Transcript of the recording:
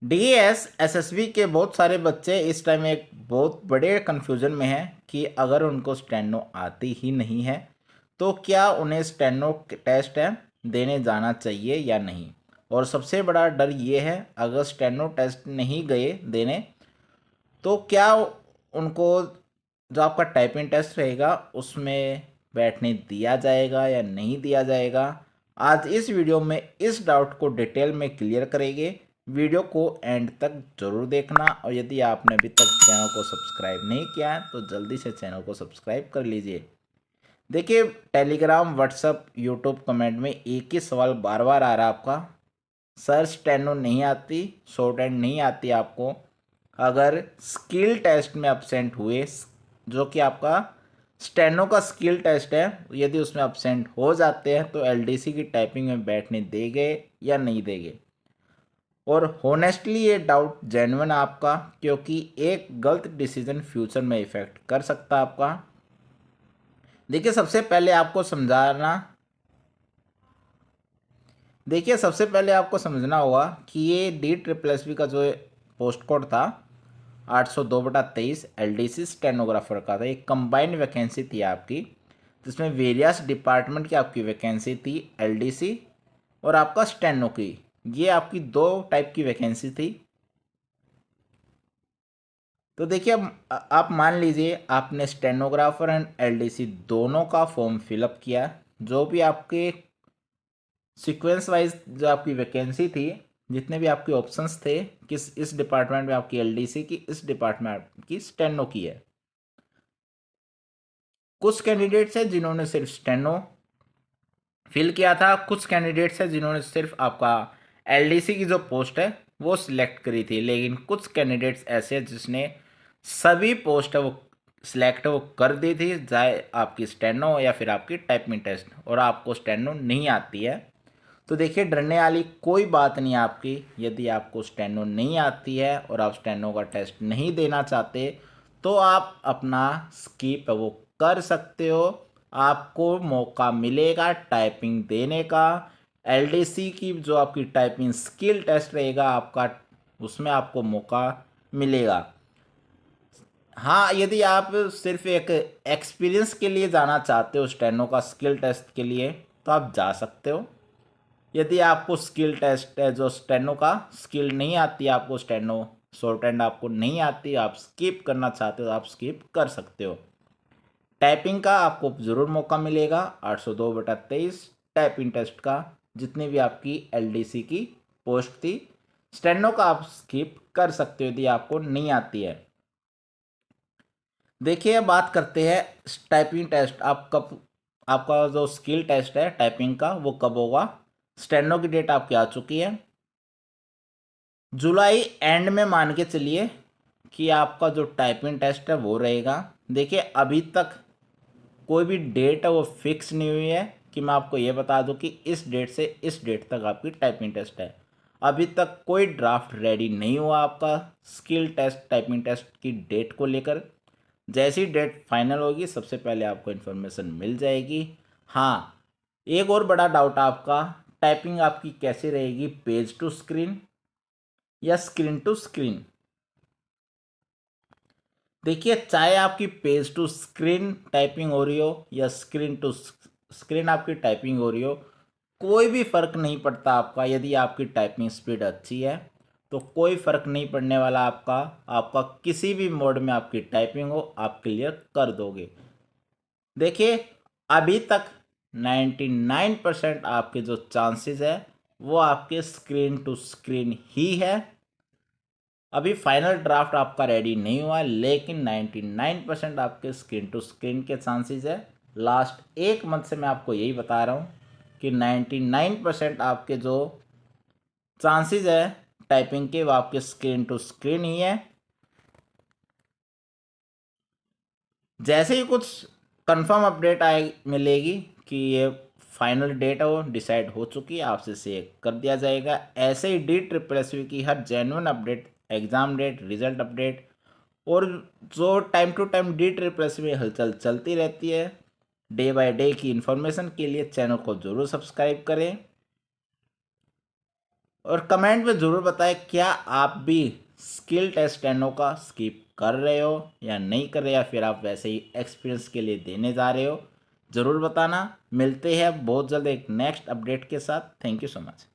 DS SSB के बहुत सारे बच्चे इस टाइम एक बहुत बड़े कन्फ्यूज़न में हैं कि अगर उनको स्टेनो आती ही नहीं है तो क्या उन्हें स्टेनो टेस्ट है देने जाना चाहिए या नहीं। और सबसे बड़ा डर ये है, अगर स्टेनो टेस्ट नहीं गए देने तो क्या उनको जो आपका टाइपिंग टेस्ट रहेगा उसमें बैठने दिया जाएगा या नहीं दिया जाएगा। आज इस वीडियो में इस डाउट को डिटेल में क्लियर करेंगे। वीडियो को एंड तक जरूर देखना और यदि आपने अभी तक चैनल को सब्सक्राइब नहीं किया है तो जल्दी से चैनल को सब्सक्राइब कर लीजिए। देखिए, टेलीग्राम, व्हाट्सअप, यूट्यूब कमेंट में एक ही सवाल बार बार आ रहा है आपका, सर स्टेनो नहीं आती, शॉर्ट हैंड नहीं आती आपको, अगर स्किल टेस्ट में अपसेंट हुए, जो कि आपका स्टेनो का स्किल टेस्ट है, यदि उसमें अपसेंट हो जाते हैं तो एलडीसी की टाइपिंग में बैठने देंगे या नहीं देंगे। और होनेस्टली ये डाउट जेन्युइन आपका, क्योंकि एक गलत डिसीजन फ्यूचर में इफेक्ट कर सकता है आपका। देखिए सबसे पहले आपको समझाना देखिए सबसे पहले आपको समझना होगा कि ये DSSB का जो पोस्ट कोड था 802/23 एलडीसी स्टेनोग्राफर का था। एक कंबाइंड वैकेंसी थी आपकी, जिसमें वेरियस डिपार्टमेंट की आपकी वैकेंसी थी, एलडीसी और आपका स्टेनो की। ये आपकी दो टाइप की वैकेंसी थी। तो देखिए, अब आप मान लीजिए आपने स्टेनोग्राफर एंड एलडीसी दोनों का फॉर्म फिलअप किया। जो भी आपके सीक्वेंस वाइज जो आपकी वैकेंसी थी, जितने भी आपके ऑप्शंस थे, किस इस डिपार्टमेंट में आपकी एलडीसी की, इस डिपार्टमेंट की स्टेनो की है। कुछ कैंडिडेट्स हैं जिन्होंने सिर्फ स्टेनो फिल किया था, कुछ कैंडिडेट्स हैं जिन्होंने सिर्फ आपका एलडीसी की जो पोस्ट है वो सिलेक्ट करी थी, लेकिन कुछ कैंडिडेट्स ऐसे हैं जिसने सभी पोस्ट है वो सिलेक्ट वो कर दी थी, चाहे आपकी स्टेनो या फिर आपकी टाइपिंग टेस्ट, और आपको स्टेनो नहीं आती है। तो देखिए, डरने वाली कोई बात नहीं आपकी। यदि आपको स्टेनो नहीं आती है और आप स्टेनो का टेस्ट नहीं देना चाहते तो आप अपना स्किप है वो कर सकते हो। आपको मौका मिलेगा टाइपिंग देने का। एलडीसी की जो आपकी टाइपिंग स्किल टेस्ट रहेगा आपका, उसमें आपको मौका मिलेगा। हाँ, यदि आप सिर्फ एक एक्सपीरियंस के लिए जाना चाहते हो स्टेनो का स्किल टेस्ट के लिए तो आप जा सकते हो। यदि आपको स्किल टेस्ट है जो स्टेनो का स्किल नहीं आती, आपको स्टेनो शॉर्ट हैंड आपको नहीं आती, आप स्किप करना चाहते हो, आप स्किप कर सकते हो। टाइपिंग का आपको ज़रूर मौका मिलेगा 802/23 टाइपिंग टेस्ट का, जितनी भी आपकी एलडीसी की पोस्ट थी। स्टेनो का आप स्किप कर सकते हो यदि आपको नहीं आती है। देखिए, बात करते हैं टाइपिंग टेस्ट आप कब, आपका जो स्किल टेस्ट है टाइपिंग का वो कब होगा। स्टेनो की डेट आपकी आ चुकी है, जुलाई एंड में मान के चलिए कि आपका जो टाइपिंग टेस्ट है वो रहेगा। देखिए, अभी तक कोई भी डेट है वो फिक्स नहीं हुई है कि मैं आपको ये बता दूं कि इस डेट से इस डेट तक आपकी टाइपिंग टेस्ट है। अभी तक कोई ड्राफ्ट रेडी नहीं हुआ आपका स्किल टेस्ट टाइपिंग टेस्ट की डेट को लेकर। जैसी डेट फाइनल होगी सबसे पहले आपको इन्फॉर्मेशन मिल जाएगी। हाँ, एक और बड़ा डाउट आपका, टाइपिंग आपकी कैसे रहेगी, पेज टू स्क्रीन या स्क्रीन टू स्क्रीन। देखिए, चाहे आपकी पेज टू स्क्रीन टाइपिंग हो रही हो या स्क्रीन टू स्क्रीन आपकी टाइपिंग हो रही हो, कोई भी फ़र्क नहीं पड़ता आपका। यदि आपकी टाइपिंग स्पीड अच्छी है तो कोई फ़र्क नहीं पड़ने वाला आपका। आपका किसी भी मोड में आपकी टाइपिंग हो, आप क्लियर कर दोगे। देखिए, अभी तक 99% आपके जो चांसेस है वो आपके स्क्रीन टू स्क्रीन ही है। अभी फाइनल ड्राफ्ट आपका रेडी नहीं हुआ है, लेकिन 99% आपके स्क्रीन टू स्क्रीन के चांसेस है। लास्ट एक मंथ से मैं आपको यही बता रहा हूँ कि 99% आपके जो चांसेस है टाइपिंग के वो आपके स्क्रीन टू स्क्रीन ही है। जैसे ही कुछ कंफर्म अपडेट आए मिलेगी कि ये फाइनल डेट है वो डिसाइड हो चुकी है, आपसे शेयर कर दिया जाएगा। ऐसे ही DSSB की हर genuine update, exam date, result update और जो टाइम टू टाइम DSSB में हलचल चलती रहती है, डे बाय डे की इन्फॉर्मेशन के लिए चैनल को ज़रूर सब्सक्राइब करें। और कमेंट में ज़रूर बताएं क्या आप भी स्किल टेस्ट स्टेनो का स्किप कर रहे हो या नहीं कर रहे, या फिर आप वैसे ही एक्सपीरियंस के लिए देने जा रहे हो। ज़रूर बताना। मिलते हैं बहुत जल्द एक नेक्स्ट अपडेट के साथ। Thank you so much.